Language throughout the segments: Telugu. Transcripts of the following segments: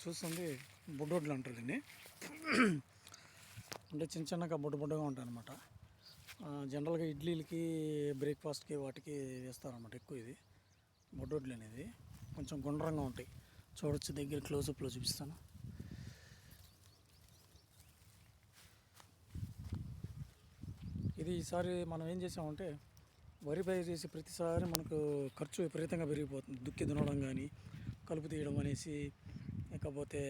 చూస్తుంది బొడ్డొడ్లు అంటారు దీన్ని. అంటే చిన్న చిన్నగా బొడ్డగా ఉంటాయి అన్నమాట. జనరల్గా ఇడ్లీలకి, బ్రేక్ఫాస్ట్కి వాటికి వేస్తారన్నమాట ఎక్కువ. ఇది బొడ్డొడ్లు అనేది కొంచెం గుండ్రంగా ఉంటాయి. చూడొచ్చు, దగ్గర క్లోజప్లో చూపిస్తాను. ఇది ఈసారి మనం ఏం చేసామంటే, వరి పైరు చేసి ప్రతిసారి మనకు ఖర్చు విపరీతంగా పెరిగిపోతుంది. దుక్కి దున్నడం కానీ, కలుపు తీయడం అనేసి, లేకపోతే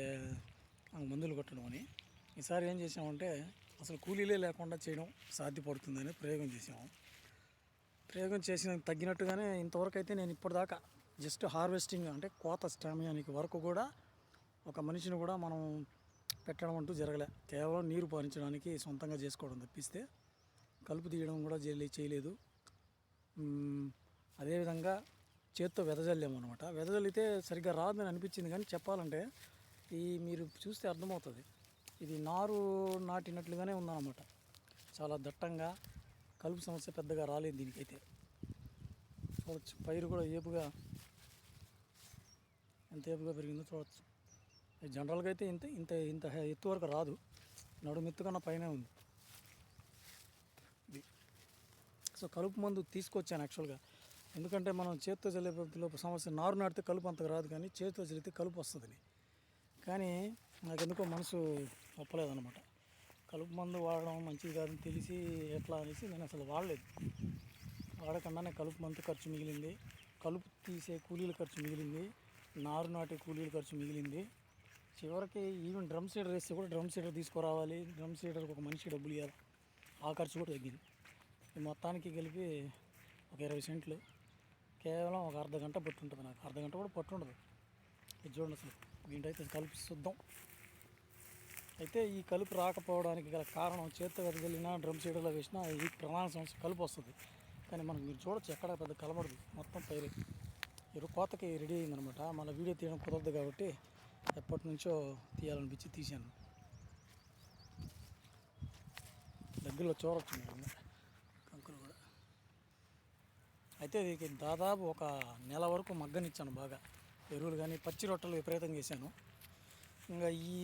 మందులు కొట్టడం అని. ఈసారి ఏం చేసామంటే అసలు కూలీలే లేకుండా చేయడం సాధ్యపడుతుందని ప్రయోగం చేసిన తగ్గినట్టుగానే ఇంతవరకు అయితే నేను ఇప్పటిదాకా జస్ట్ హార్వెస్టింగ్ అంటే కోత సమయానికి వరకు కూడా ఒక మనిషిని కూడా మనం పెట్టడం అంటూ జరగలే. కేవలం నీరు పారించడానికి సొంతంగా చేసుకోవడం తప్పిస్తే కలుపు తీయడం కూడా చేయలేదు. అదేవిధంగా చేత్తో వెదజల్లామన్నమాట. వెదజల్లితే సరిగ్గా రాదని అనిపించింది, కానీ చెప్పాలంటే మీరు చూస్తే అర్థమవుతుంది, ఇది నారు నాటినట్లుగానే ఉందన్నమాట. చాలా దట్టంగా, కలుపు సమస్య పెద్దగా రాలేదు దీనికైతే. చూడవచ్చు, పైరు కూడా ఏపుగా ఎంత ఏపుగా పెరిగిందో చూడవచ్చు. జనరల్గా అయితే ఇంత ఇంత ఇంత ఎత్తు వరకు రాదు, నడుమెత్తుకన్నా పైన ఉంది. సో కలుపు మందు తీసుకొచ్చాను యాక్చువల్గా. ఎందుకంటే మనం చేతితో చల్లే సమస్య, నారు నాటితే కలుపు అంతగా రాదు, కానీ చేతితో చల్లితే కలుపు వస్తుంది. కానీ నాకు ఎందుకో మనసు ఒప్పలేదన్నమాట. కలుపు మందు వాడడం మంచిది కాదని తెలిసి ఎట్లా అనేసి నేను అసలు వాడకుండానే కలుపు మందు ఖర్చు మిగిలింది, కలుపు తీసే కూలీల ఖర్చు మిగిలింది, నారు నాటే కూలీల ఖర్చు మిగిలింది. చివరికి ఈవెన్ డ్రమ్ సీడర్ వేస్తే కూడా డ్రమ్ సీడర్ తీసుకురావాలి, డ్రమ్ సీడర్కి ఒక మనిషి డబ్బులు ఇవ్వాలి, ఆ ఖర్చు కూడా తగ్గింది. మొత్తానికి కలిపి ఒక 20 సెంట్లు, కేవలం ఒక అర్ధగంట పట్టుంటుంది. నాకు అర్ధగంట కూడా పట్టుండదు. ఇది చూడండి, అసలు దీంట్లో కలుపు శుద్ధం. అయితే ఈ కలుపు రాకపోవడానికి గల కారణం, చేత్తో వెదజల్లినా డ్రమ్ సీడర్లో వేసినా ఈ ప్రధాన సమస్య కలుపు వస్తుంది. కానీ మనకు మీరు చూడొచ్చు, ఎక్కడ పెద్ద కలబడదు, మొత్తం పైరే. కోతకి రెడీ అయిందనమాట. మళ్ళీ వీడియో తీయడం కుదరదు కాబట్టి ఎప్పటి నుంచో తీయాలనిపించి తీశాను. దగ్గరలో చూడవచ్చు మీరు కంకులు కూడా. అయితే దీనికి దాదాపు ఒక నెల వరకు మగ్గనిచ్చాను బాగా. ఎరువులు కానీ, పచ్చి రొట్టెలు విపరీతంగా వేసాను. ఇంకా ఈ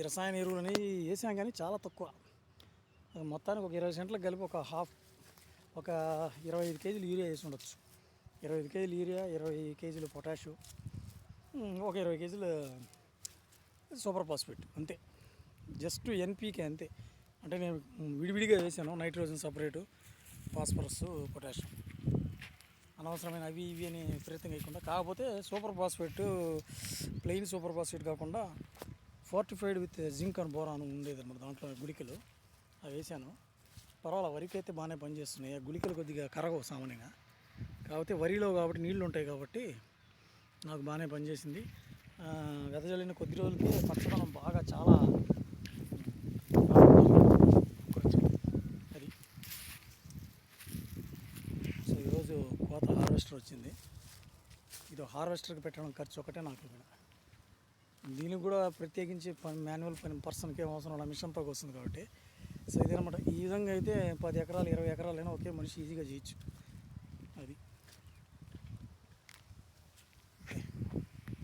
రసాయన ఎరువులని వేసాను కానీ చాలా తక్కువ. మొత్తానికి ఒక 20 సెంట్లకు కలిపి ఒక 25 కేజీలు యూరియా వేసి ఉండొచ్చు. 25 కేజీలు యూరియా, 20 కేజీలు పొటాషు, ఒక 20 కేజీలు సూపర్ ఫాస్ఫేట్, అంతే. జస్ట్ ఎన్పీకే అంతే. అంటే నేను విడివిడిగా వేసాను, నైట్రోజన్ సపరేటు, ఫాస్ఫరస్, పొటాషియం, అనవసరమైన అవి ఇవి అని విపరీతంగా వేయకుండా. కాకపోతే super phosphate, plain super phosphate కాకుండా fortified with zinc and boron ఉండేది అన్నమాట దాంట్లో, గుళికలు అవి వేసాను. పర్వాలేదు, వరికి అయితే బాగానే పనిచేస్తున్నాయి. ఆ గుళికలు కొద్దిగా కరగవు సామాన్యంగా, కాకపోతే వరిలో కాబట్టి నీళ్ళు ఉంటాయి కాబట్టి నాకు బాగానే పనిచేసింది. వెదజల్లిన కొద్ది రోజులకి పచ్చదనం బాగా చాలా అది. సో ఈరోజు కోత హార్వెస్టర్ వచ్చింది. ఇది హార్వెస్టర్కి పెట్టడం ఖర్చు ఒకటే నాకు ఇక్కడ. దీనికి కూడా ప్రత్యేకించి మాన్యువల్ పర్సన్కి ఏం అవసరం లేదు, మిషన్తో వస్తుంది కాబట్టి. సో ఇదనమాట. ఈ విధంగా అయితే 10 ఎకరాలు 20 ఎకరాలైనా ఒకే మనిషి ఈజీగా చేయొచ్చు.